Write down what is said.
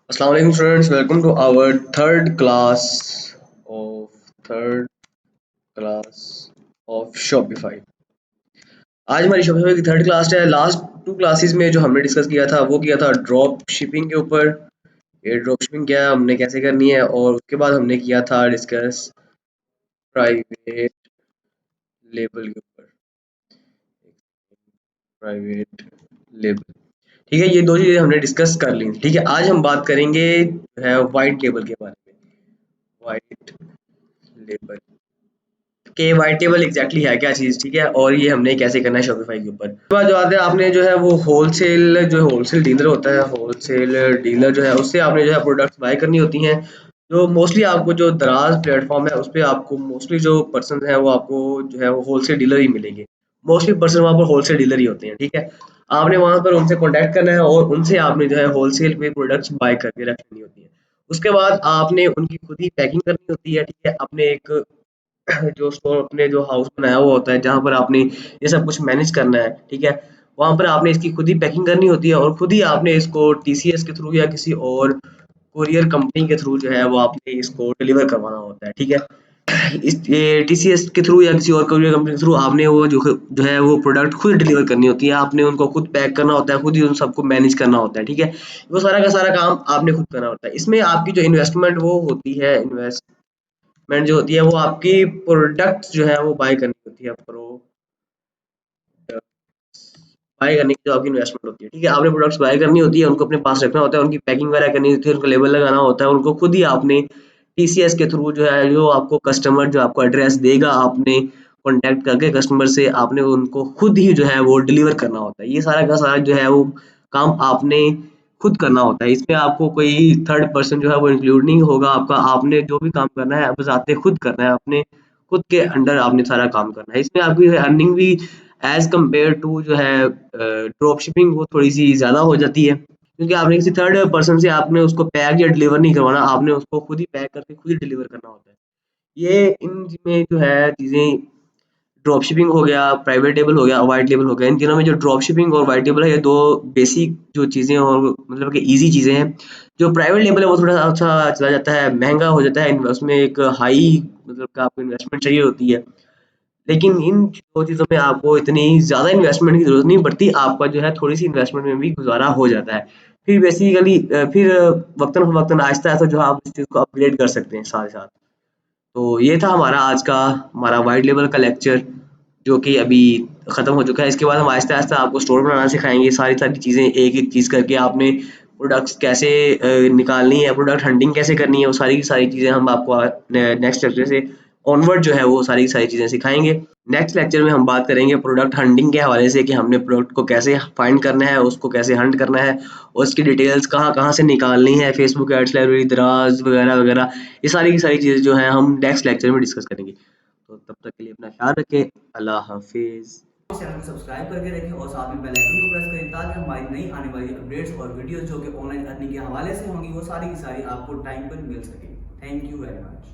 Assalamu alaikum students, welcome to our of third class of Shopify। आज हमारी Shopify की third class है। Last two classes में जो हमने डिस्कस किया था वो किया था ड्रॉप शिपिंग के ऊपर। ये ड्रॉप शिपिंग क्या है, हमने कैसे करनी है, और उसके बाद हमने किया था डिस्कस प्राइवेट लेबल के ऊपर। प्राइवेट लेबल, ठीक है, ये दो चीजें हमने डिस्कस कर ली। ठीक है, आज हम बात करेंगे जो है वाइट लेबल के बारे में। वाइट लेबल के वाइट टेबल एग्जैक्टली है क्या चीज़, ठीक है, और ये हमने कैसे करना है शॉपिफाई के ऊपर। उसके बाद जो आते हैं, आपने जो है वो होलसेल डीलर होता है, होलसेल डीलर जो है उससे आपने जो है प्रोडक्ट्स बाय करनी होती हैं। जो मोस्टली आपको जो दराज प्लेटफॉर्म है उस पर आपको मोस्टली जो पर्सन है वो आपको जो है वो होलसेल डीलर ही मिलेंगे। मोस्टली पर्सन वहाँ पर होलसेल डीलर ही होते हैं। ठीक है, आपने वहाँ पर उनसे कॉन्टैक्ट करना है और उनसे आपने जो है होलसेल पे प्रोडक्ट्स बाय करके रख लेनी होती है। उसके बाद आपने उनकी खुद ही पैकिंग करनी होती है। ठीक है, अपने एक जो स्टोर, अपने जो हाउस बनाया हुआ होता है जहाँ पर आपने ये सब कुछ मैनेज करना है। ठीक है, वहाँ पर आपने इसकी खुद ही पैकिंग करनी होती है और खुद ही आपने इसको टीसीएस के थ्रू या किसी और कुरियर कंपनी के थ्रू जो है वो आपने इसको डिलीवर करवाना होता है। ठीक है, इस ये टीसीएस के थ्रू या किसी और कुरियर कंपनी के थ्रू आपने वो जो है वो प्रोडक्ट खुद डिलीवर करनी होती है। आपने उनको खुद पैक करना होता है, खुद ही उन सबको मैनेज करना होता है। ठीक है, वो सारा का सारा काम आपने खुद करना होता है। इसमें आपकी जो इन्वेस्टमेंट वो होती है, इन्वेस्टमेंट जो होती है वो आपकी प्रोडक्ट जो है वो बाय करनी होती है। बाय करने की जो आपकी इन्वेस्टमेंट होती है। ठीक है, आपने प्रोडक्ट्स बाय करनी होती है, उनको अपने पास रखना होता है, उनकी पैकिंग वगैरह करनी होती है, उनको लेबल लगाना होता है, उनको खुद ही आपने टीसीएस के थ्रू जो है जो आपको कस्टमर जो आपको एड्रेस देगा, आपने कॉन्टैक्ट करके कस्टमर से आपने उनको खुद ही जो है वो डिलीवर करना होता है। ये सारा का सारा जो है वो काम आपने खुद करना होता है। इसमें आपको कोई थर्ड पर्सन जो है वो इंक्लूड नहीं होगा आपका। आपने जो भी काम करना है बस आपने खुद करना है, अपने खुद के अंडर आपने सारा काम करना है। इसमें आपकी अर्निंग भी एज कम्पेयर टू जो है ड्रॉप शिपिंग वो थोड़ी सी ज़्यादा हो जाती है, क्योंकि आपने किसी थर्ड पर्सन से आपने उसको पैक या डिलीवर नहीं करवाना, आपने उसको खुद ही पैक करके खुद ही डिलीवर करना होता है। ये इन में जो है चीज़ें, ड्रॉप शिपिंग हो गया, प्राइवेट लेबल हो गया, व्हाइट लेबल हो गया। इन तीनों में जो ड्रॉप शिपिंग और व्हाइट लेबल है, ये दो बेसिक जो चीज़ें और मतलब कि ईजी चीज़ें हैं। जो प्राइवेट लेबल है वो थोड़ा सा अच्छा चला जाता है, महंगा हो जाता है, उसमें एक हाई मतलब का आपको इन्वेस्टमेंट चाहिए होती है। लेकिन इन 2 चीज़ों में आपको इतनी ज़्यादा इन्वेस्टमेंट की ज़रूरत नहीं पड़ती, आपका जो है थोड़ी-सी इन्वेस्टमेंट में भी गुज़ारा हो जाता है। फिर बेसिकली फिर वक़्तन-फ़वक़्तन आहिस्ता-आहिस्ता जो है आप इस चीज़ को अपग्रेड कर सकते हैं साथ-साथ। तो ये था हमारा आज का हमारा वाइड लेवल का लेक्चर, जो कि अभी ख़त्म हो चुका है। इसके बाद हम आहिस्ता-आहिस्ता आपको स्टोर बनाना सिखाएँगे, सारी-सारी चीज़ें एक-एक चीज़ करके आपने प्रोडक्ट्स कैसे निकालनी है, प्रोडक्ट हंटिंग कैसे करनी है, वो सारी की सारी चीज़ें हम आपको नेक्स्ट लेक्चर से ऑनवर्ड जो है वो सारी की सारी चीज़ें सिखाएँगे। नेक्स्ट लेक्चर में हम बात करेंगे प्रोडक्ट हंटिंग के हवाले से कि हमने प्रोडक्ट को कैसे फाइंड करना है, उसको कैसे हंट करना है, और उसकी डिटेल्स कहाँ-कहाँ से निकालनी है, फेसबुक एड्स लाइब्रेरी, दराज वगैरह-वगैरह। ये सारी की सारी चीज़ें जो हैं हम नेक्स्ट लेक्चर में डिस्कस करेंगे। तो तब तक के लिए अपना ख्याल रखें। अल्लाह हाफिज़। चैनल को सब्सक्राइब करके रखें और साथ में बेल आइकन को प्रेस करें ताकि हमारी नई आने वाली अपडेट्स और वीडियोस जो कि ऑनलाइन अर्निंग के हवाले से होंगी वो सारी की सारी आपको टाइम पर मिल सके। Thank you very much.